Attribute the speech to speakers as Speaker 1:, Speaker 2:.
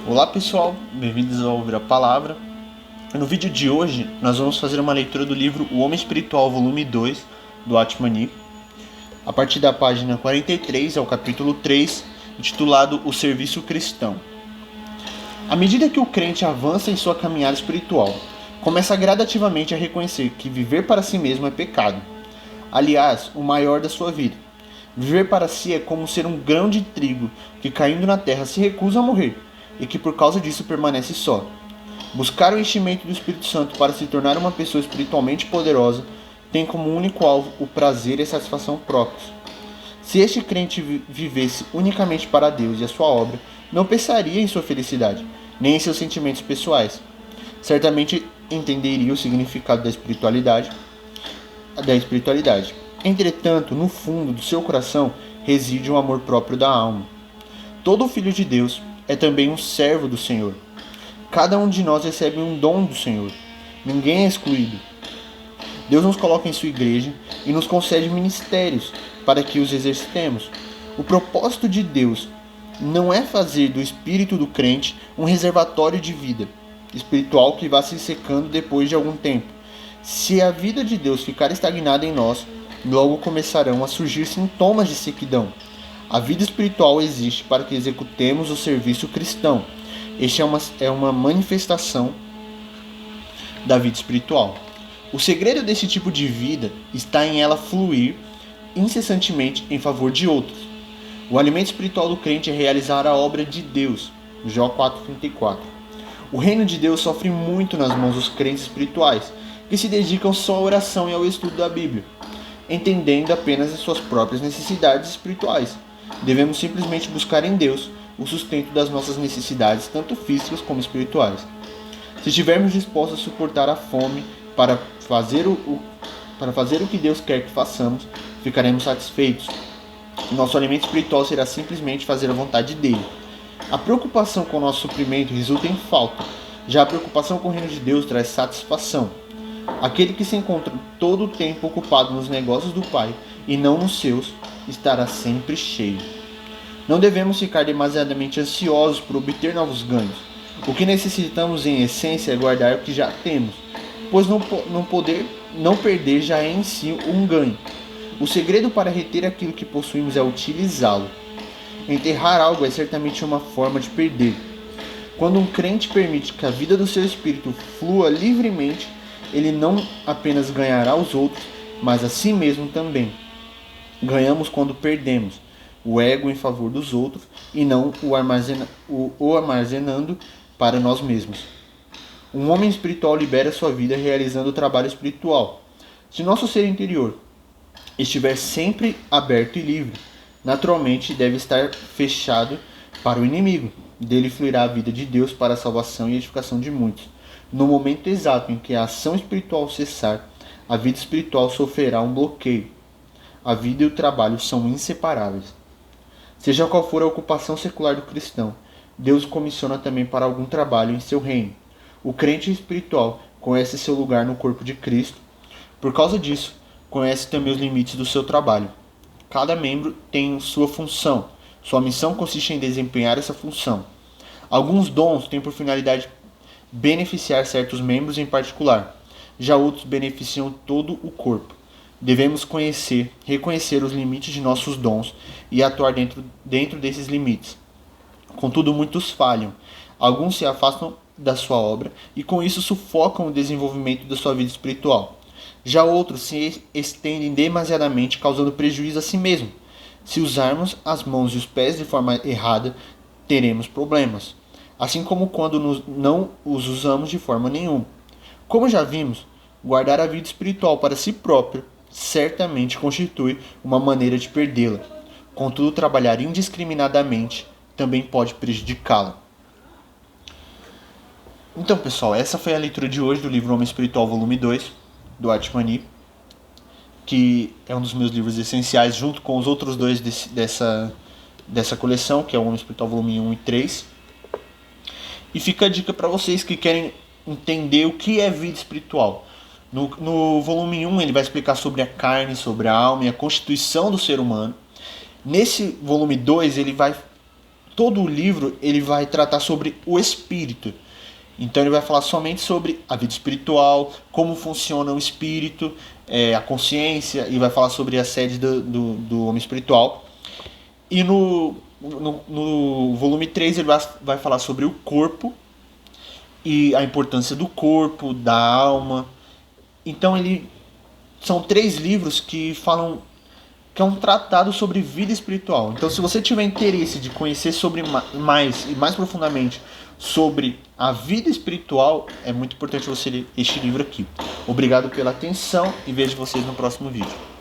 Speaker 1: Olá pessoal, bem-vindos ao Ouvir a Palavra. No vídeo de hoje nós vamos fazer uma leitura do livro O Homem Espiritual, volume 2, do Atmani, a partir da página 43 ao capítulo 3, intitulado O Serviço Cristão. À medida que o crente avança em sua caminhada espiritual, começa gradativamente a reconhecer que viver para si mesmo é pecado. Aliás, o maior da sua vida. Viver para si é como ser um grão de trigo que, caindo na terra, se recusa a morrer e que por causa disso permanece só. Buscar o enchimento do Espírito Santo para se tornar uma pessoa espiritualmente poderosa tem como único alvo o prazer e a satisfação próprios. Se este crente vivesse unicamente para Deus e a sua obra, não pensaria em sua felicidade, nem em seus sentimentos pessoais. Certamente entenderia o significado da espiritualidade. Entretanto, no fundo do seu coração reside um amor próprio da alma. Todo filho de Deus é também um servo do Senhor. Cada um de nós recebe um dom do Senhor. Ninguém é excluído. Deus nos coloca em sua igreja e nos concede ministérios para que os exercitemos. O propósito de Deus não é fazer do espírito do crente um reservatório de vida espiritual que vá se secando depois de algum tempo. Se a vida de Deus ficar estagnada em nós, logo começarão a surgir sintomas de sequidão. A vida espiritual existe para que executemos o serviço cristão. Este é uma manifestação da vida espiritual. O segredo desse tipo de vida está em ela fluir incessantemente em favor de outros. O alimento espiritual do crente é realizar a obra de Deus. Jó 4,34. O reino de Deus sofre muito nas mãos dos crentes espirituais, que se dedicam só à oração e ao estudo da Bíblia, entendendo apenas as suas próprias necessidades espirituais. Devemos simplesmente buscar em Deus o sustento das nossas necessidades, tanto físicas como espirituais. Se estivermos dispostos a suportar a fome para fazer o que Deus quer que façamos, ficaremos satisfeitos. Nosso alimento espiritual será simplesmente fazer a vontade dele. A preocupação com o nosso suprimento resulta em falta. Já a preocupação com o reino de Deus traz satisfação. Aquele que se encontra todo o tempo ocupado nos negócios do Pai e não nos seus, estará sempre cheio. Não devemos ficar demasiadamente ansiosos por obter novos ganhos. O que necessitamos em essência é guardar o que já temos, pois não perder já é em si um ganho. O segredo para reter aquilo que possuímos é utilizá-lo. Enterrar algo é certamente uma forma de perder. Quando um crente permite que a vida do seu espírito flua livremente, ele não apenas ganhará os outros, mas a si mesmo também. Ganhamos quando perdemos o ego em favor dos outros e não o armazenando para nós mesmos. Um homem espiritual libera sua vida realizando o trabalho espiritual. Se nosso ser interior estiver sempre aberto e livre, naturalmente deve estar fechado para o inimigo. Dele fluirá a vida de Deus para a salvação e edificação de muitos. No momento exato em que a ação espiritual cessar, a vida espiritual sofrerá um bloqueio. A vida e o trabalho são inseparáveis. Seja qual for a ocupação secular do cristão, Deus o comissiona também para algum trabalho em seu reino. O crente espiritual conhece seu lugar no corpo de Cristo. Por causa disso, conhece também os limites do seu trabalho. Cada membro tem sua função. Sua missão consiste em desempenhar essa função. Alguns dons têm por finalidade beneficiar certos membros em particular. Já outros beneficiam todo o corpo. Devemos reconhecer os limites de nossos dons e atuar dentro desses limites. Contudo, muitos falham. Alguns se afastam da sua obra e com isso sufocam o desenvolvimento da sua vida espiritual. Já outros se estendem demasiadamente, causando prejuízo a si mesmo. Se usarmos as mãos e os pés de forma errada, teremos problemas. Assim como quando não os usamos de forma nenhuma. Como já vimos, guardar a vida espiritual para si próprio certamente constitui uma maneira de perdê-la. Contudo, trabalhar indiscriminadamente também pode prejudicá-la. Então, pessoal, essa foi a leitura de hoje do livro Homem Espiritual, volume 2, do Atmani, que é um dos meus livros essenciais, junto com os outros dois dessa coleção, que é o Homem Espiritual, volume 1 e 3. E fica a dica para vocês que querem entender o que é vida espiritual. No volume 1 ele vai explicar sobre a carne, sobre a alma e a constituição do ser humano. Nesse volume 2 ele vai todo o livro ele vai tratar sobre o espírito. Então ele vai falar somente sobre a vida espiritual, como funciona o espírito, a consciência, e vai falar sobre a sede do homem espiritual. E no volume 3 ele vai falar sobre o corpo e a importância do corpo, da alma. Então são 3 livros que falam que é um tratado sobre vida espiritual. Então, se você tiver interesse de conhecer sobre mais e mais profundamente sobre a vida espiritual, é muito importante você ler este livro aqui. Obrigado pela atenção e vejo vocês no próximo vídeo.